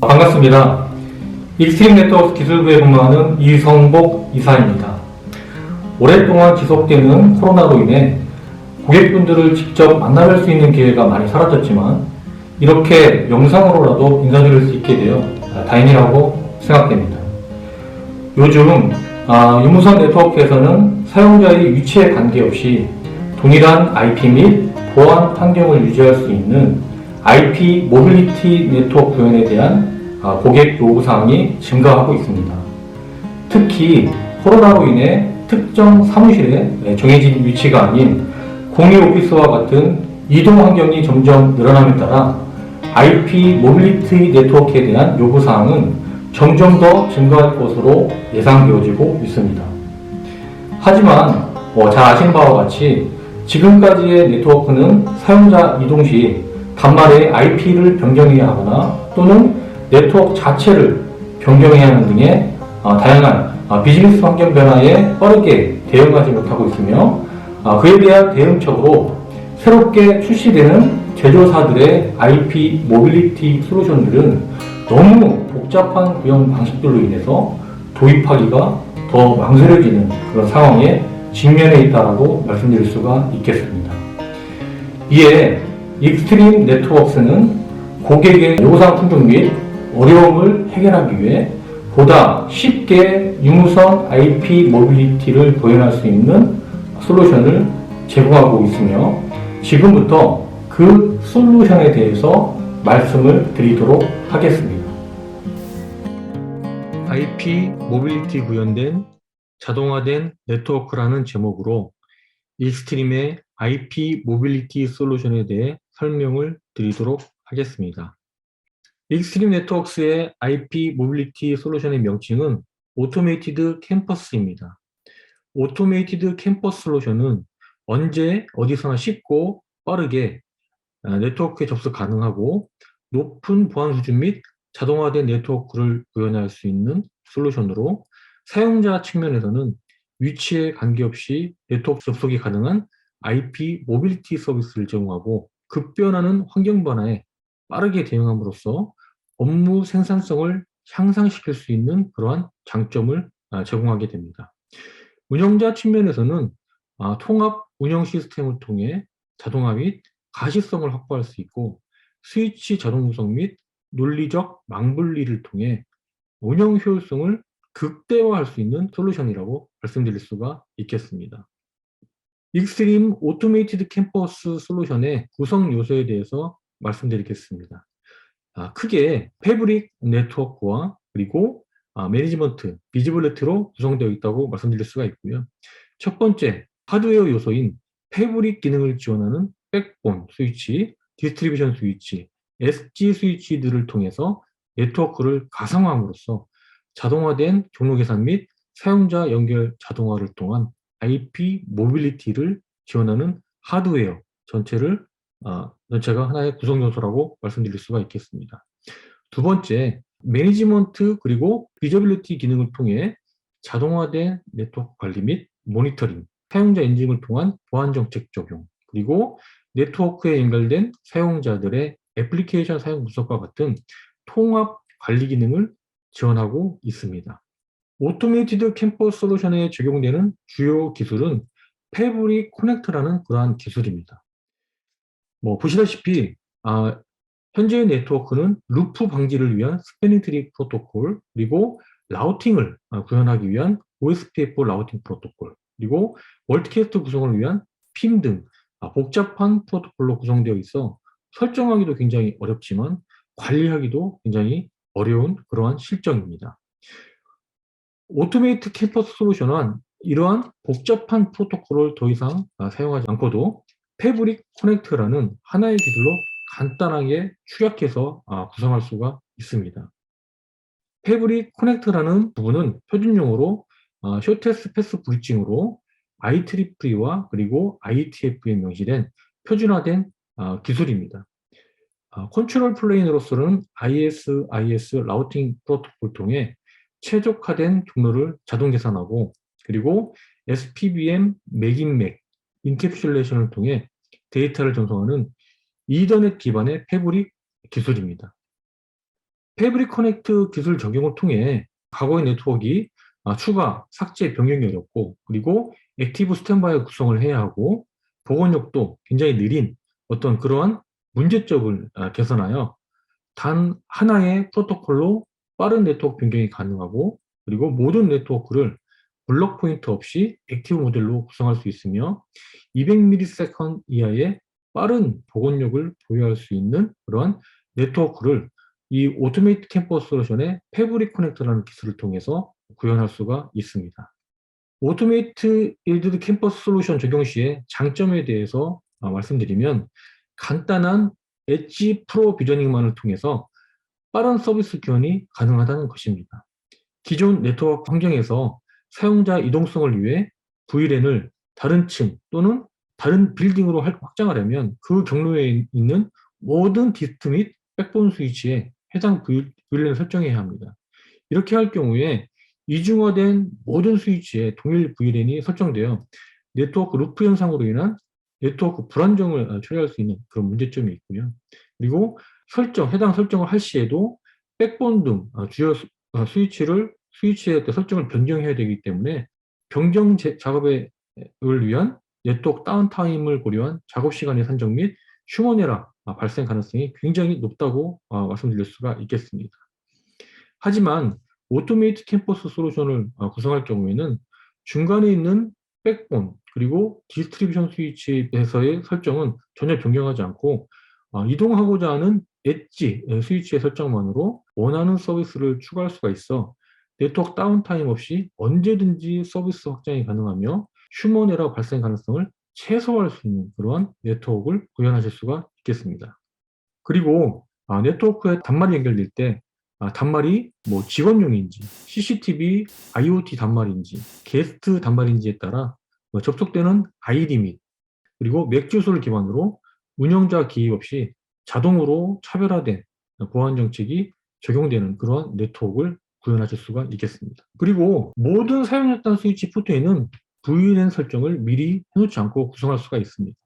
반갑습니다. 익스트림 네트워크 기술부에 근무하는 이성복 이사입니다. 오랫동안 지속되는 코로나로 인해 고객분들을 직접 만나뵐 수 있는 기회가 많이 사라졌지만 이렇게 영상으로라도 인사드릴 수 있게 되어 다행이라고 생각됩니다. 요즘 유무선 네트워크에서는 사용자의 위치에 관계없이 동일한 IP 및 보안 환경을 유지할 수 있는 IP 모빌리티 네트워크 구현에 대한 고객 요구사항이 증가하고 있습니다. 특히 코로나로 인해 특정 사무실에 정해진 위치가 아닌 공유 오피스와 같은 이동 환경이 점점 늘어남에 따라 IP 모빌리티 네트워크에 대한 요구사항은 점점 더 증가할 것으로 예상되어지고 있습니다. 하지만 잘 아시는 바와 같이 지금까지의 네트워크는 사용자 이동 시 단말의 IP를 변경해야 하거나 또는 네트워크 자체를 변경해야 하는 등의 다양한 비즈니스 환경 변화에 빠르게 대응하지 못하고 있으며 그에 대한 대응책으로 새롭게 출시되는 제조사들의 IP 모빌리티 솔루션들은 너무 복잡한 구현 방식들로 인해서 도입하기가 더 망설여지는 그런 상황에 직면해 있다고 말씀드릴 수가 있겠습니다. 이에 익스트림 네트워크스는 고객의 요구사항 충족 및 어려움을 해결하기 위해 보다 쉽게 유무선 IP 모빌리티를 구현할 수 있는 솔루션을 제공하고 있으며 지금부터 그 솔루션에 대해서 말씀을 드리도록 하겠습니다. IP 모빌리티 구현된 자동화된 네트워크라는 제목으로 익스트림의 IP 모빌리티 솔루션에 대해 설명을 드리도록 하겠습니다. 익스트림 네트워크스의 IP 모빌리티 솔루션의 명칭은 오토메이티드 캠퍼스입니다. 오토메이티드 캠퍼스 솔루션은 언제 어디서나 쉽고 빠르게 네트워크에 접속 가능하고 높은 보안 수준 및 자동화된 네트워크를 구현할 수 있는 솔루션으로 사용자 측면에서는 위치에 관계없이 네트워크 접속이 가능한 IP 모빌리티 서비스를 제공하고 급변하는 환경 변화에 빠르게 대응함으로써 업무 생산성을 향상시킬 수 있는 그러한 장점을 제공하게 됩니다. 운영자 측면에서는 통합 운영 시스템을 통해 자동화 및 가시성을 확보할 수 있고 스위치 자동 구성 및 논리적 망분리를 통해 운영 효율성을 극대화할 수 있는 솔루션이라고 말씀드릴 수가 있겠습니다. 익스트림 오토메이티드 캠퍼스 솔루션의 구성 요소에 대해서 말씀드리겠습니다. 크게 패브릭 네트워크와 그리고 매니지먼트, 비지빌리티로 구성되어 있다고 말씀드릴 수가 있고요. 첫 번째, 하드웨어 요소인 패브릭 기능을 지원하는 백본 스위치, 디스트리뷰션 스위치, SG 스위치들을 통해서 네트워크를 가상화함으로써 자동화된 경로 계산 및 사용자 연결 자동화를 통한 IP 모빌리티를 지원하는 하드웨어 전체가 하나의 구성 요소라고 말씀드릴 수가 있겠습니다. 두 번째, 매니지먼트 그리고 비저빌리티 기능을 통해 자동화된 네트워크 관리 및 모니터링, 사용자 인증을 통한 보안 정책 적용, 그리고 네트워크에 연결된 사용자들의 애플리케이션 사용 분석과 같은 통합 관리 기능을 지원하고 있습니다. 오토메이티드 캠퍼스 솔루션에 적용되는 주요 기술은 패브릭 커넥터라는 그러한 기술입니다. 보시다시피 현재의 네트워크는 루프 방지를 위한 스패닝 트리 프로토콜, 그리고 라우팅을 구현하기 위한 OSPF 라우팅 프로토콜, 그리고 멀티캐스트 구성을 위한 핌 등 복잡한 프로토콜로 구성되어 있어 설정하기도 굉장히 어렵지만 관리하기도 굉장히 어려운 그러한 실정입니다. 오토메이트 캠퍼스 솔루션은 이러한 복잡한 프로토콜을 더 이상 사용하지 않고도 패브릭 커넥트라는 하나의 기술로 간단하게 축약해서 구성할 수가 있습니다. 패브릭 커넥트라는 부분은 표준용어로 쇼테스트 패스 브리징으로 IEEE와 그리고 IETF에 명시된 표준화된 기술입니다. 컨트롤 플레인으로서는 ISIS 라우팅 프로토콜을 통해 최적화된 경로를 자동 계산하고 그리고 SPBM 맥인맥 인캡슐레이션을 통해 데이터를 전송하는 이더넷 기반의 패브릭 기술입니다. 패브릭 커넥트 기술 적용을 통해 과거의 네트워크가 추가, 삭제, 변경이 어렵고, 그리고 액티브 스탠바이 구성을 해야 하고, 복원력도 굉장히 느린 어떤 그러한 문제점을 개선하여 단 하나의 프로토콜로 빠른 네트워크 변경이 가능하고, 그리고 모든 네트워크를 블록 포인트 없이 액티브 모델로 구성할 수 있으며 200ms 이하의 빠른 복원력을 보유할 수 있는 그러한 네트워크를 이 오토메이트 캠퍼스 솔루션의 패브릭 커넥터라는 기술을 통해서 구현할 수가 있습니다. 오토메이트 일드 캠퍼스 솔루션 적용 시에 장점에 대해서 말씀드리면, 간단한 엣지 프로비저닝만을 통해서 빠른 서비스 교환이 가능하다는 것입니다. 기존 네트워크 환경에서 사용자 이동성을 위해 VLAN을 다른 층 또는 다른 빌딩으로 확장하려면 그 경로에 있는 모든 디스트 및 백본 스위치에 해당 VLAN을 설정해야 합니다. 이렇게 할 경우에 이중화된 모든 스위치에 동일 VLAN이 설정되어 네트워크 루프 현상으로 인한 네트워크 불안정을 처리할 수 있는 그런 문제점이 있고요. 그리고 해당 설정을 할 시에도 백본 등 주요 스위치의 설정을 변경해야 되기 때문에 변경 작업을 위한 네트워크 다운타임을 고려한 작업 시간의 산정 및 휴먼 에러 발생 가능성이 굉장히 높다고 말씀드릴 수가 있겠습니다. 하지만 오토메이트 캠퍼스 솔루션을 구성할 경우에는 중간에 있는 백본 그리고 디스트리뷰션 스위치에서의 설정은 전혀 변경하지 않고 이동하고자 하는 엣지 스위치의 설정만으로 원하는 서비스를 추가할 수가 있어 네트워크 다운타임 없이 언제든지 서비스 확장이 가능하며 휴먼 에러 발생 가능성을 최소화할 수 있는 그러한 네트워크를 구현하실 수가 있겠습니다. 그리고 네트워크에 단말이 연결될 때 단말이 뭐 직원용인지 CCTV, IoT 단말인지 게스트 단말인지에 따라 접속되는 아이디 및 그리고 맥 주소를 기반으로 운영자 기입 없이 자동으로 차별화된 보안 정책이 적용되는 그러한 네트워크를 구현하실 수가 있겠습니다. 그리고 모든 사용했던 스위치 포트에는 VLAN 설정을 미리 해놓지 않고 구성할 수가 있습니다.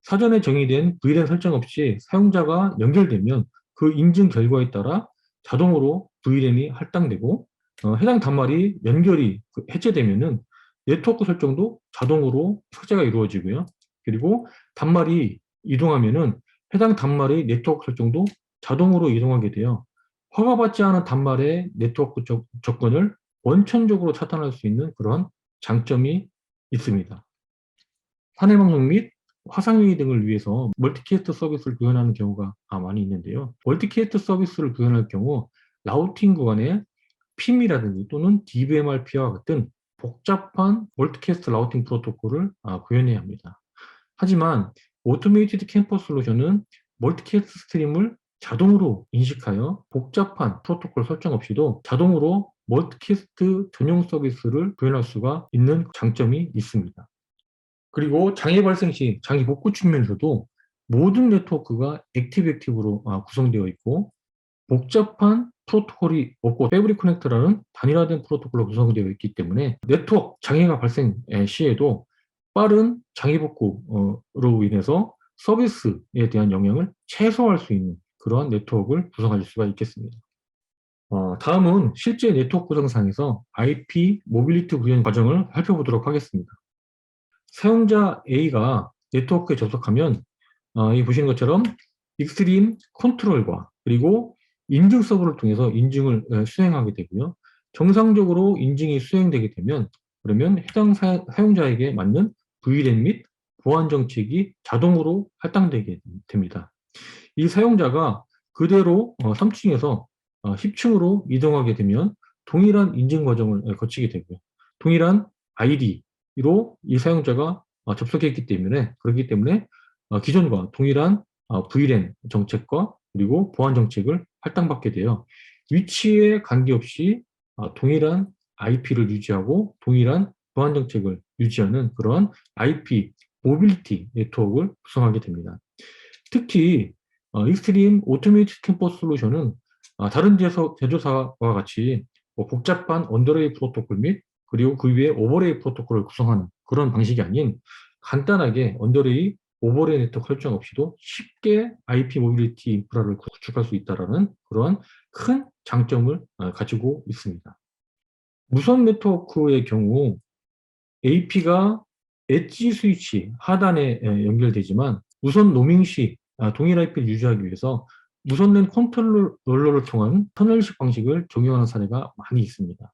사전에 정의된 VLAN 설정 없이 사용자가 연결되면 그 인증 결과에 따라 자동으로 VLAN이 할당되고 해당 단말이 연결이 해제되면은 네트워크 설정도 자동으로 삭제가 이루어지고요. 그리고 단말이 이동하면은 해당 단말의 네트워크 설정도 자동으로 이동하게 되어 허가받지 않은 단말의 네트워크 접근을 원천적으로 차단할 수 있는 그러한 장점이 있습니다. 사내 방송 및 화상회의 등을 위해서 멀티캐스트 서비스를 구현하는 경우가 많이 있는데요. 멀티캐스트 서비스를 구현할 경우 라우팅 구간에 PIM이라든지 또는 DVMRP와 같은 복잡한 멀티캐스트 라우팅 프로토콜을 구현해야 합니다. 하지만 오토메이티드 캠퍼스 솔루션은 멀티캐스트 스트림을 자동으로 인식하여 복잡한 프로토콜 설정 없이도 자동으로 멀티캐스트 전용 서비스를 구현할 수가 있는 장점이 있습니다. 그리고 장애 발생 시 장애 복구 측면에서도 모든 네트워크가 액티브로 구성되어 있고 복잡한 프로토콜이 없고 패브릭 커넥터라는 단일화된 프로토콜로 구성되어 있기 때문에 네트워크 장애가 발생 시에도 빠른 장애 복구로 인해서 서비스에 대한 영향을 최소화할 수 있는 그러한 네트워크를 구성할 수가 있겠습니다. 다음은 실제 네트워크 구성상에서 IP 모빌리티 구현 과정을 살펴보도록 하겠습니다. 사용자 A가 네트워크에 접속하면 이 보시는 것처럼 익스트림 컨트롤과 그리고 인증 서버를 통해서 인증을 수행하게 되고요. 정상적으로 인증이 수행되게 되면 그러면 해당 사용자에게 맞는 VLAN 및 보안 정책이 자동으로 할당되게 됩니다. 이 사용자가 그대로 3층에서 10층으로 이동하게 되면 동일한 인증 과정을 거치게 되고요. 동일한 아이디로 이 사용자가 접속했기 때문에 그렇기 때문에 기존과 동일한 VLAN 정책과 그리고 보안 정책을 할당받게 되어 위치에 관계없이 동일한 IP를 유지하고 동일한 보안 정책을 유지하는 그러한 IP 모빌리티 네트워크를 구성하게 됩니다. 특히 익스트림 오토메이티드 캠퍼스 솔루션은 다른 제조사와 같이 복잡한 언더레이 프로토콜 및 그리고 그 위에 오버레이 프로토콜을 구성하는 그런 방식이 아닌 간단하게 언더레이 오버레이 네트워크 설정 없이도 쉽게 IP 모빌리티 인프라를 구축할 수 있다는 그러한 큰 장점을 가지고 있습니다. 무선 네트워크의 경우 AP가 엣지 스위치 하단에 연결되지만 무선 로밍 시 동일 IP를 유지하기 위해서 무선랜 컨트롤러를 통한 터널식 방식을 적용하는 사례가 많이 있습니다.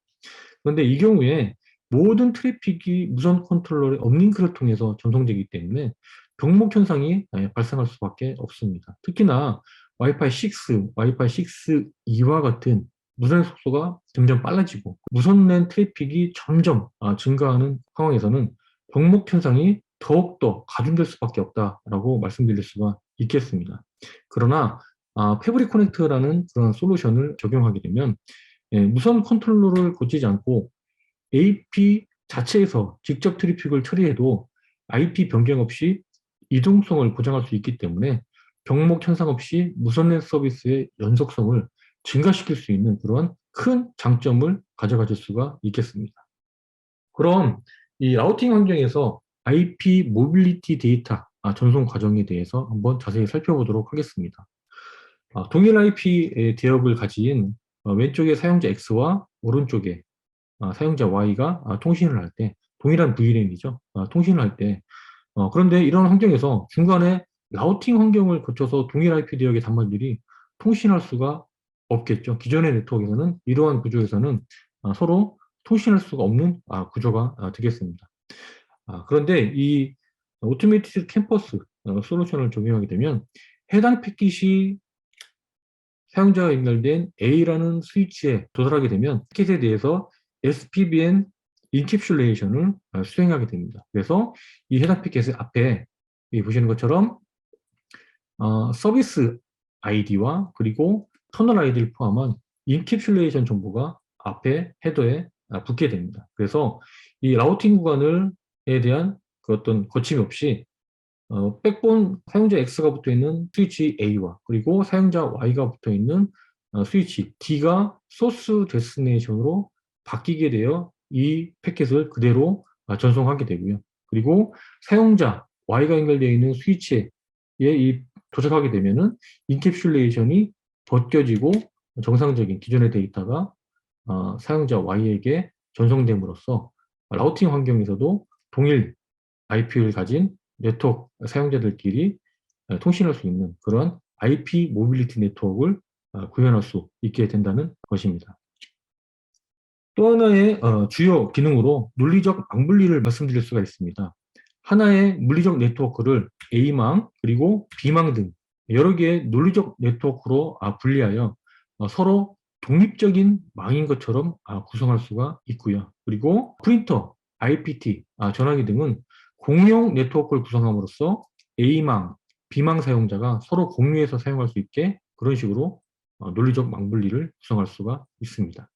그런데 이 경우에 모든 트래픽이 무선 컨트롤러의 업링크를 통해서 전송되기 때문에 병목 현상이 발생할 수밖에 없습니다. 특히나 와이파이 6, 와이파이 6E와 같은 무선 속도가 점점 빨라지고 무선랜 트래픽이 점점 증가하는 상황에서는 병목 현상이 더욱더 가중될 수밖에 없다라고 말씀드릴 수가 있겠습니다. 그러나 패브릭 커넥트라는 그런 솔루션을 적용하게 되면 무선 컨트롤러를 거치지 않고 AP 자체에서 직접 트래픽을 처리해도 IP 변경 없이 이동성을 보장할 수 있기 때문에 병목 현상 없이 무선랜 서비스의 연속성을 증가시킬 수 있는 그러한 큰 장점을 가져가질 수가 있겠습니다. 그럼 이 라우팅 환경에서 IP 모빌리티 데이터 전송 과정에 대해서 한번 자세히 살펴보도록 하겠습니다. 동일 IP 대역을 가진 왼쪽에 사용자 X와 오른쪽에 사용자 Y가 통신을 할 때, 동일한 VLAN이죠. 통신을 할 때, 그런데 이런 환경에서 중간에 라우팅 환경을 거쳐서 동일 IP 대역의 단말들이 통신할 수가 없겠죠. 기존의 네트워크에서는 이러한 구조에서는 서로 통신할 수가 없는 구조가 되겠습니다. 그런데 이 오토메이티드 캠퍼스 솔루션을 적용하게 되면 해당 패킷이 사용자가 연결된 A라는 스위치에 도달하게 되면 패킷에 대해서 SPBN 인캡슐레이션을 수행하게 됩니다. 그래서 이 해당 패킷의 앞에 보시는 것처럼 서비스 아이디와 그리고 터널 아이디를 포함한 인캡슐레이션 정보가 앞에 헤더에 붙게 됩니다. 그래서 이 라우팅 구간에 대한 그 어떤 거침이 없이 백본 사용자 X가 붙어 있는 스위치 A와 그리고 사용자 Y가 붙어 있는 스위치 D가 소스 데스티네이션으로 바뀌게 되어 이 패킷을 그대로 전송하게 되고요. 그리고 사용자 Y가 연결되어 있는 스위치에 도착하게 되면은 인캡슐레이션이 벗겨지고 정상적인 기존의 데이터가 사용자 Y에게 전송됨으로써 라우팅 환경에서도 동일 IP를 가진 네트워크 사용자들끼리 통신할 수 있는 그런 IP 모빌리티 네트워크를 구현할 수 있게 된다는 것입니다. 또 하나의 주요 기능으로 물리적 망분리를 말씀드릴 수가 있습니다. 하나의 물리적 네트워크를 A망 그리고 B망 등 여러 개의 논리적 네트워크로 분리하여 서로 독립적인 망인 것처럼 구성할 수가 있고요. 그리고 프린터, IPT, 전화기 등은 공용 네트워크를 구성함으로써 A망, B망 사용자가 서로 공유해서 사용할 수 있게 그런 식으로 논리적 망분리를 구성할 수가 있습니다.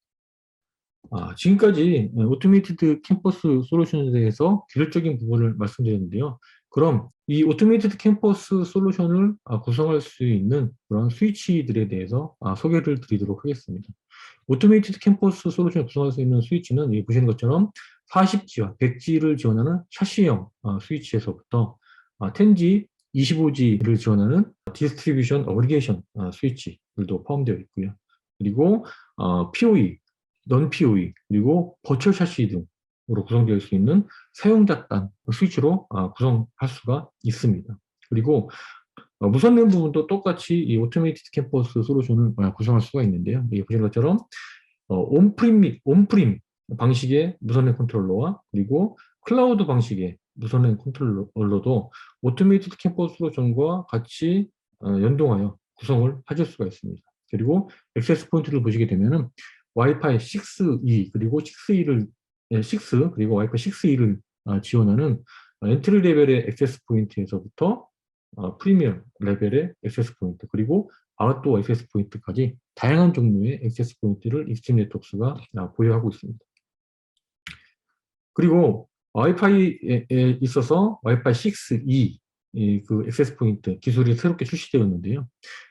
지금까지 오토메이티드 캠퍼스 솔루션에 대해서 기술적인 부분을 말씀드렸는데요. 그럼 이 오토메이티드 캠퍼스 솔루션을 구성할 수 있는 그런 스위치들에 대해서 소개를 드리도록 하겠습니다. 오토메이티드 캠퍼스 솔루션을 구성할 수 있는 스위치는 여기 보시는 것처럼 40G와 100G를 지원하는 샤시형 스위치에서부터 10G, 25G를 지원하는 디스트리뷰션 어그리게이션 스위치들도 포함되어 있고요. 그리고 PoE, 넌 PoE, 그리고 버추얼 샤시 등으로 구성되어 수 있는 사용자 단 스위치로 구성할 수가 있습니다. 그리고 무선랜 부분도 똑같이 이 오토메이티드 캠퍼스 솔루션을 구성할 수가 있는데요. 여기 보시는 것처럼 온프림 방식의 무선랜 컨트롤러와 그리고 클라우드 방식의 무선랜 컨트롤러도 오토메이티드 캠퍼스 솔루션과 같이 연동하여 구성을 하실 수가 있습니다. 그리고 액세스 포인트를 보시게 되면은 와이파이 6E 그리고 6E를 6 그리고 와이파이 6E를 지원하는 엔트리 레벨의 액세스 포인트에서부터 프리미엄 레벨의 액세스 포인트 그리고 아웃도어 액세스 포인트까지 다양한 종류의 액세스 포인트를 익스트림 네트워크스가 보유하고 있습니다. 그리고 와이파이에 있어서 와이파이 6E 그 액세스 포인트 기술이 새롭게 출시되었는데요.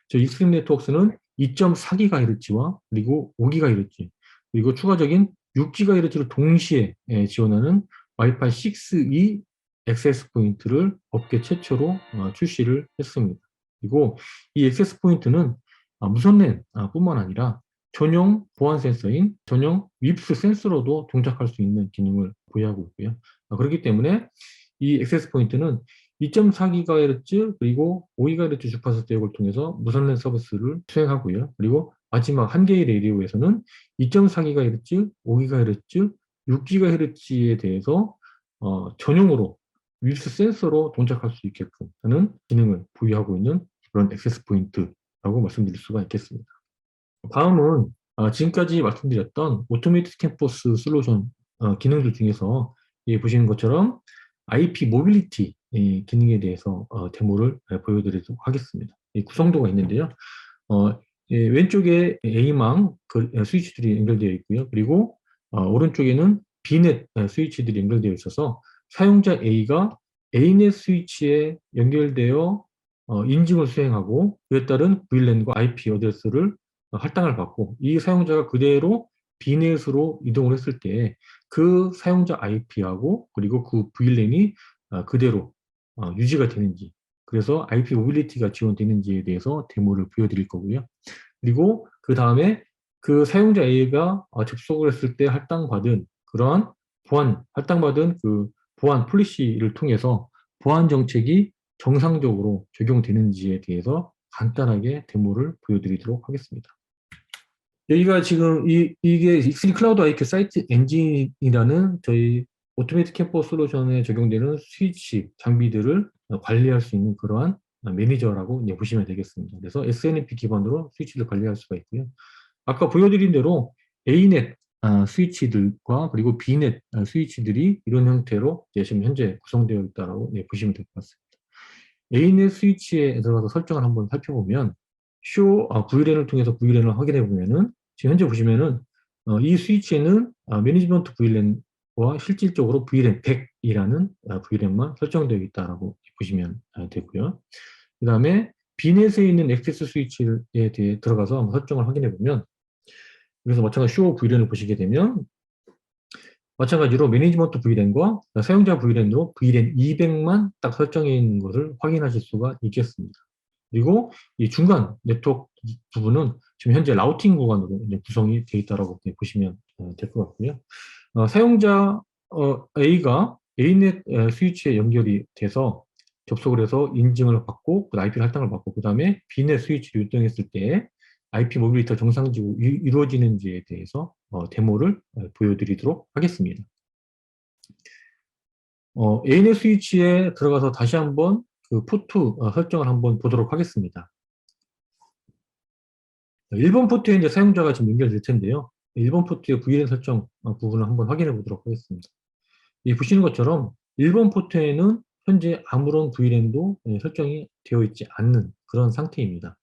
저 익스트림 네트워크스는 2.4GHz와 그리고 5GHz 그리고 추가적인 6GHz를 동시에 지원하는 와이파이 6E 액세스 포인트를 업계 최초로 출시를 했습니다. 그리고 이 액세스 포인트는 무선 랜 뿐만 아니라 전용 보안 센서인 전용 윕스 센서로도 동작할 수 있는 기능을 보유하고 있고요. 그렇기 때문에 이 액세스 포인트는 2.4GHz 그리고 5GHz 주파수 대역을 통해서 무선 랜 서비스를 수행하고요. 그리고 마지막 한 개의 레디오에서는 2.4GHz, 5GHz, 6GHz에 대해서 전용으로 윕스 센서로 동작할 수 있게끔 하는 기능을 보유하고 있는 그런 액세스 포인트라고 말씀드릴 수가 있겠습니다. 다음은 지금까지 말씀드렸던 오토메이티드 캠퍼스 솔루션 기능들 중에서 보시는 것처럼 IP 모빌리티 기능에 대해서 데모를 보여드리도록 하겠습니다. 구성도가 있는데요. 왼쪽에 A망 스위치들이 연결되어 있고요. 그리고 오른쪽에는 B넷 스위치들이 연결되어 있어서 사용자 A가 A넷 스위치에 연결되어 인증을 수행하고 그에 따른 VLAN과 IP 어드레스를 할당을 받고 이 사용자가 그대로 B넷으로 이동을 했을 때 그 사용자 IP하고 그리고 그 VLAN이 그대로 유지가 되는지 그래서 IP 모빌리티가 지원되는지에 대해서 데모를 보여드릴 거고요. 그리고 그 다음에 그 사용자 A가 접속을 했을 때 할당받은 그러한 할당받은 그 보안 폴리시를 통해서 보안 정책이 정상적으로 적용되는지에 대해서 간단하게 데모를 보여드리도록 하겠습니다. 여기가 지금 이게 익스트림 클라우드 IQ 사이트 엔진이라는 저희 오토메이트 캠퍼스 솔루션에 적용되는 스위치 장비들을 관리할 수 있는 그러한 매니저라고 이제 보시면 되겠습니다. 그래서 SNMP 기반으로 스위치를 관리할 수가 있고요. 아까 보여드린 대로 A넷 스위치들과 그리고 B넷 스위치들이 이런 형태로 지금 현재 구성되어 있다고 보시면 될 것 같습니다. A넷 스위치에 들어가서 설정을 한번 살펴보면 VLAN을 통해서 VLAN을 확인해 보면은 지금 현재 보시면은 이 스위치에는 매니지먼트 VLAN과 실질적으로 VLAN 100이라는 VLAN만 설정되어 있다라고 보시면 되고요. 그 다음에 B넷에 있는 액세스 스위치에 대해 들어가서 한번 설정을 확인해 보면 그래서 마찬가지로 VLAN을 보시게 되면 마찬가지로 매니지먼트 VLAN과 사용자 VLAN으로 VLAN 200만 딱 설정해 있는 것을 확인하실 수가 있겠습니다. 그리고 이 중간 네트워크 부분은 지금 현재 라우팅 구간으로 구성이 되어 있다고 보시면 될 것 같고요. 사용자 A가 A넷 스위치에 연결이 돼서 접속을 해서 인증을 받고 IP 할당을 받고 그 다음에 B넷 스위치를 유동했을 때 IP 모빌리티가 정상적으로 이루어지는지에 대해서 데모를 보여드리도록 하겠습니다. A넷 스위치에 들어가서 다시 한번 그 포트 설정을 한번 보도록 하겠습니다. 1번 포트에 이제 사용자가 지금 연결될 텐데요. 1번 포트의 VLAN 설정 부분을 한번 확인해 보도록 하겠습니다. 보시는 것처럼 1번 포트에는 현재 아무런 VLAN도 설정이 되어 있지 않는 그런 상태입니다.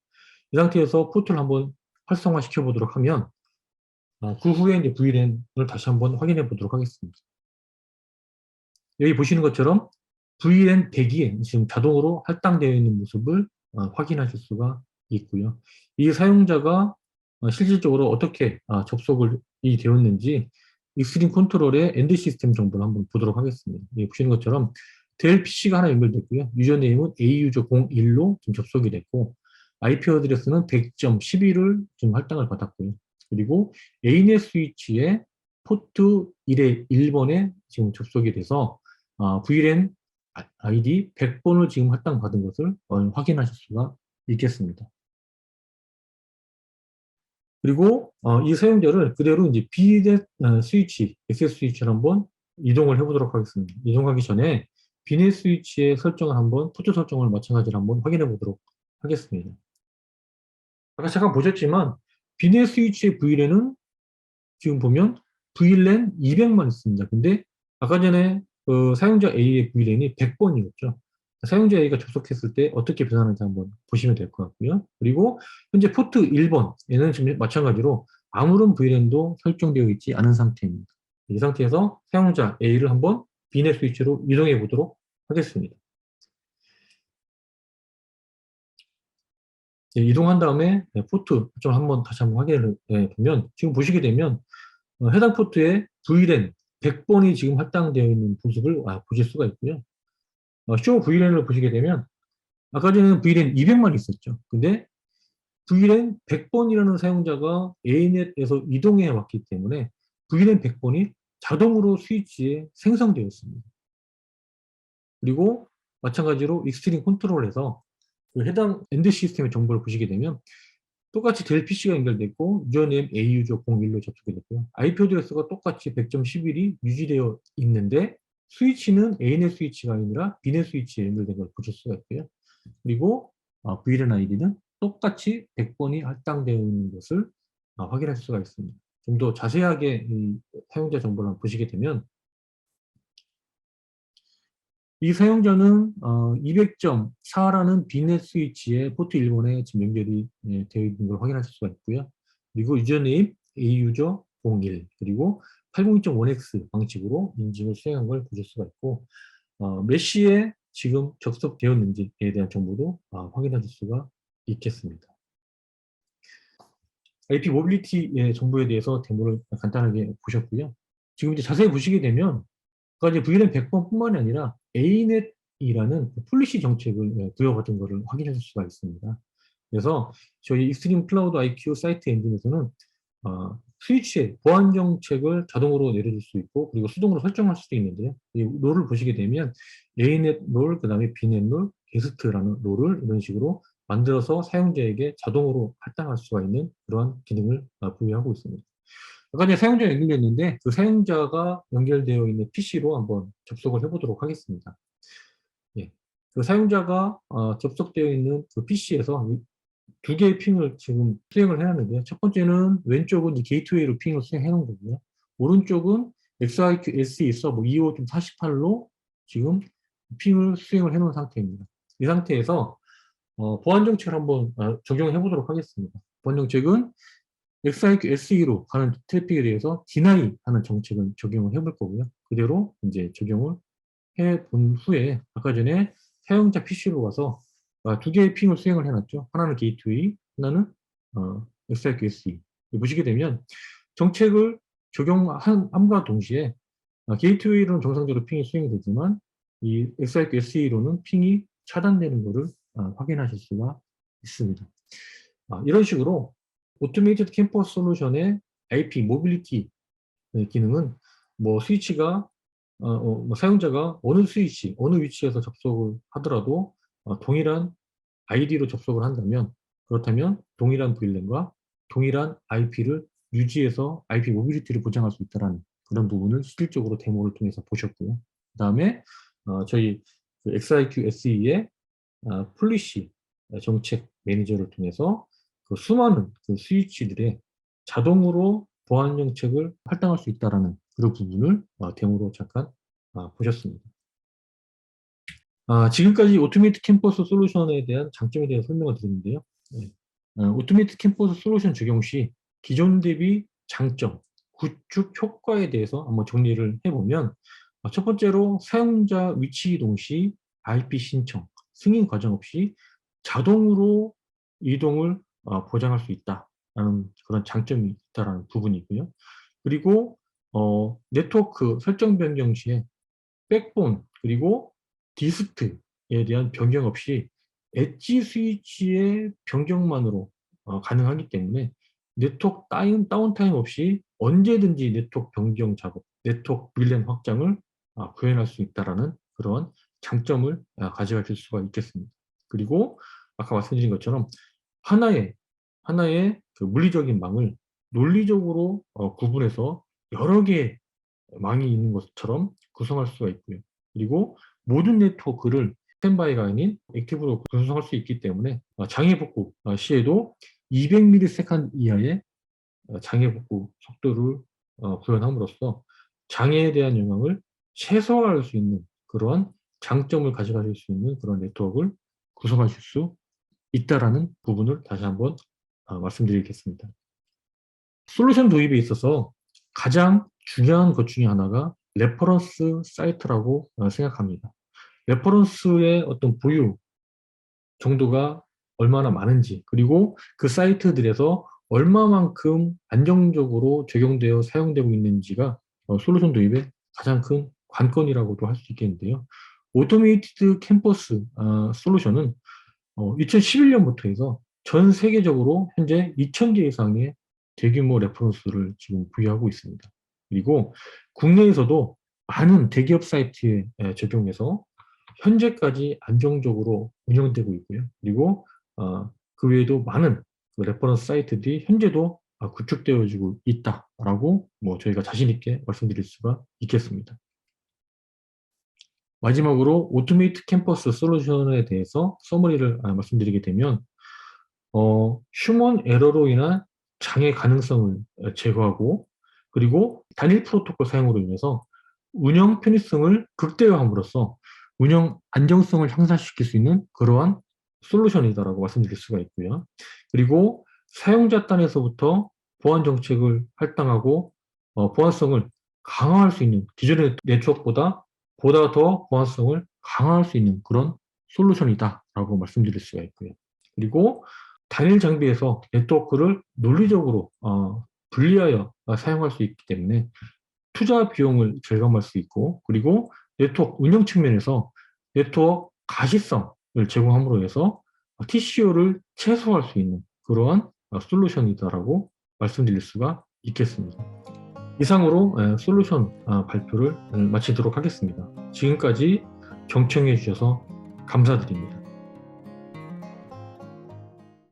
이 상태에서 포트를 한번 활성화 시켜 보도록 하면 그 후에 이제 VLAN을 다시 한번 확인해 보도록 하겠습니다. 여기 보시는 것처럼 VLAN 100이 지금 자동으로 할당되어 있는 모습을 확인하실 수가 있고요. 이 사용자가 실질적으로 어떻게 접속이 되었는지 익스트림 컨트롤의 엔드 시스템 정보를 한번 보도록 하겠습니다. 보시는 것처럼 델 PC가 하나 연결됐고요. 유저네임은 auser01로 지금 접속이 됐고 IP 어드레스는 100.11을 지금 할당을 받았고요. 그리고 A넷 스위치에 포트 1의 1번에 지금 접속이 돼서 VLAN ID 100번을 지금 할당받은 것을 확인하실 수가 있겠습니다. 그리고 이 사용자를 그대로 이제 B넷 스위치, 액세스 스위치를 한번 이동을 해보도록 하겠습니다. 이동하기 전에 B넷 스위치의 설정을 한번, 포트 설정을 마찬가지로 한번 확인해 보도록 하겠습니다. 아까 잠깐 보셨지만 B넷 스위치의 VLAN은 지금 보면 VLAN 200만 있습니다. 근데 아까 전에 사용자 A의 VLAN이 100번이었죠. 사용자 A가 접속했을 때 어떻게 변하는지 한번 보시면 될 것 같고요. 그리고 현재 포트 1번에는 지금 마찬가지로 아무런 VLAN도 설정되어 있지 않은 상태입니다. 이 상태에서 사용자 A를 한번 B넷 스위치로 이동해 보도록 하겠습니다. 이동한 다음에 포트 좀 한번 다시 한번 확인을 보면 지금 보시게 되면 해당 포트에 VLAN 100번이 지금 할당되어 있는 모습을 보실 수가 있고요. 쇼 VLAN을 보시게 되면 아까 전에는 VLAN 200마리 있었죠. 근데 VLAN 100번이라는 사용자가 A넷에서 이동해 왔기 때문에 VLAN 100번이 자동으로 스위치에 생성되었습니다. 그리고 마찬가지로 익스트림 컨트롤에서 그 해당 엔드 시스템의 정보를 보시게 되면 똑같이 델 PC가 연결됐고 유저네임 A유저 01로 접속이 됐고요. IP 어드레스가 똑같이 100.11이 유지되어 있는데 스위치는 A넷 스위치가 아니라 B넷 스위치에 연결된 걸 보실 수가 있고요. 그리고 VLAN 아이디는 똑같이 100번이 할당되어 있는 것을 확인할 수가 있습니다. 좀 더 자세하게 이 사용자 정보를 보시게 되면 이 사용자는 200.4라는 B넷 스위치에 포트 1번에 지금 연결이 되어 있는 걸 확인하실 수가 있고요. 그리고 유저네임 A유저 01 그리고 802.1x 방식으로 인증을 수행한 걸 보실 수가 있고 몇 시에 지금 접속되었는지에 대한 정보도 확인하실 수가 있겠습니다. IP 모빌리티의 정보에 대해서 데모를 간단하게 보셨고요. 지금 이제 자세히 보시게 되면 그러니까 이제 VLAN 100번뿐만이 아니라 A넷이라는 폴리시 정책을 부여받은 것을 확인하실 수가 있습니다. 그래서 저희 익스트림 클라우드 IQ 사이트 엔진에서는 스위치의 보안 정책을 자동으로 내려줄 수 있고 그리고 수동으로 설정할 수도 있는데요. 이 롤을 보시게 되면 A넷 롤, 그 다음에 B넷 롤, 게스트라는 롤을 이런 식으로 만들어서 사용자에게 자동으로 할당할 수가 있는 그러한 기능을 부여하고 있습니다. 아까 전에 사용자가 연결됐는데 그 사용자가 연결되어 있는 PC로 한번 접속을 해보도록 하겠습니다. 예. 그 사용자가 접속되어 있는 그 PC에서 두 개의 핑을 지금 수행을 해놨는데요. 첫 번째는 왼쪽은 게이트웨이로 핑을 수행해 놓은 거고요. 오른쪽은 XIQ SE 서버 25.48로 지금 핑을 수행을 해 놓은 상태입니다. 이 상태에서 보안 정책을 한번 적용해 보도록 하겠습니다. 보안 정책은 XIQ SE로 가는 트래픽에 대해서 deny 하는 정책을 적용을 해볼 거고요. 그대로 이제 적용을 해 본 후에 아까 전에 사용자 PC로 가서 두 개의 핑을 수행을 해놨죠. 하나는 게이트웨이, 하나는 XIQ SE. 보시게 되면 정책을 적용함과 동시에 게이트웨이로는 정상적으로 핑이 수행이 되지만 이 XIQ SE로는 핑이 차단되는 것을 확인하실 수가 있습니다. 이런 식으로 오토메이티드 캠퍼스 솔루션의 IP 모빌리티 기능은 뭐 스위치가 뭐 사용자가 어느 스위치, 어느 위치에서 접속을 하더라도 동일한 아이디로 접속을 한다면 그렇다면 동일한 VLAN과 동일한 IP를 유지해서 IP 모빌리티를 보장할 수 있다는 그런 부분을 실질적으로 데모를 통해서 보셨고요. 그 다음에 저희 그 XIQ SE의 폴리시 정책 매니저를 통해서 그 수많은 그 스위치들의 자동으로 보안 정책을 할당할 수 있다는 그런 부분을 데모로 잠깐 보셨습니다. 지금까지 오토메이트 캠퍼스 솔루션에 대한 장점에 대해 설명을 드렸는데요. 네. 오토메이트 캠퍼스 솔루션 적용 시 기존 대비 장점, 구축 효과에 대해서 한번 정리를 해보면 첫 번째로 사용자 위치 이동 시 IP 신청, 승인 과정 없이 자동으로 이동을 보장할 수 있다라는 그런 장점이 있다라는 부분이고요. 그리고 네트워크 설정 변경 시에 백본 그리고 디스트에 대한 변경 없이 엣지 스위치의 변경만으로 가능하기 때문에 네트워크 다운타임 없이 언제든지 네트워크 변경 작업, 네트워크 VLAN 확장을 구현할 수 있다는 그런 장점을 가져가실 수가 있겠습니다. 그리고 아까 말씀드린 것처럼 하나의 그 물리적인 망을 논리적으로 구분해서 여러 개의 망이 있는 것처럼 구성할 수가 있고요. 그리고 모든 네트워크를 스탠바이가 아닌 액티브로 구성할 수 있기 때문에 장애 복구 시에도 200ms 이하의 장애 복구 속도를 구현함으로써 장애에 대한 영향을 최소화할 수 있는 그러한 장점을 가져가실 수 있는 그런 네트워크를 구성하실 수 있다라는 부분을 다시 한번 말씀드리겠습니다. 솔루션 도입에 있어서 가장 중요한 것 중에 하나가 레퍼런스 사이트라고 생각합니다. 레퍼런스의 어떤 보유 정도가 얼마나 많은지 그리고 그 사이트들에서 얼마만큼 안정적으로 적용되어 사용되고 있는지가 솔루션 도입의 가장 큰 관건이라고도 할 수 있겠는데요. 오토메이티드 캠퍼스 솔루션은 2011년부터 해서 전 세계적으로 현재 2,000개 이상의 대규모 레퍼런스를 지금 부여하고 있습니다. 그리고 국내에서도 많은 대기업 사이트에 적용해서 현재까지 안정적으로 운영되고 있고요. 그리고 그 외에도 많은 그 레퍼런스 사이트들이 현재도 구축되어지고 있다라고 저희가 자신 있게 말씀드릴 수가 있겠습니다. 마지막으로 오토메이트 캠퍼스 솔루션에 대해서 서머리를 말씀드리게 되면 휴먼 에러로 인한 장애 가능성을 제거하고 그리고 단일 프로토콜 사용으로 인해서 운영 편의성을 극대화함으로써 운영 안정성을 향상시킬 수 있는 그러한 솔루션이다라고 말씀드릴 수가 있고요. 그리고 사용자 단에서부터 보안 정책을 할당하고 보안성을 강화할 수 있는 기존의 네트워크보다 더 보안성을 강화할 수 있는 그런 솔루션이다라고 말씀드릴 수가 있고요. 그리고 단일 장비에서 네트워크를 논리적으로 분리하여 사용할 수 있기 때문에 투자 비용을 절감할 수 있고 그리고 네트워크 운영 측면에서 네트워크 가시성을 제공함으로 해서 TCO를 최소화할 수 있는 그러한 솔루션이다라고 말씀드릴 수가 있겠습니다. 이상으로 솔루션 발표를 마치도록 하겠습니다. 지금까지 경청해 주셔서 감사드립니다.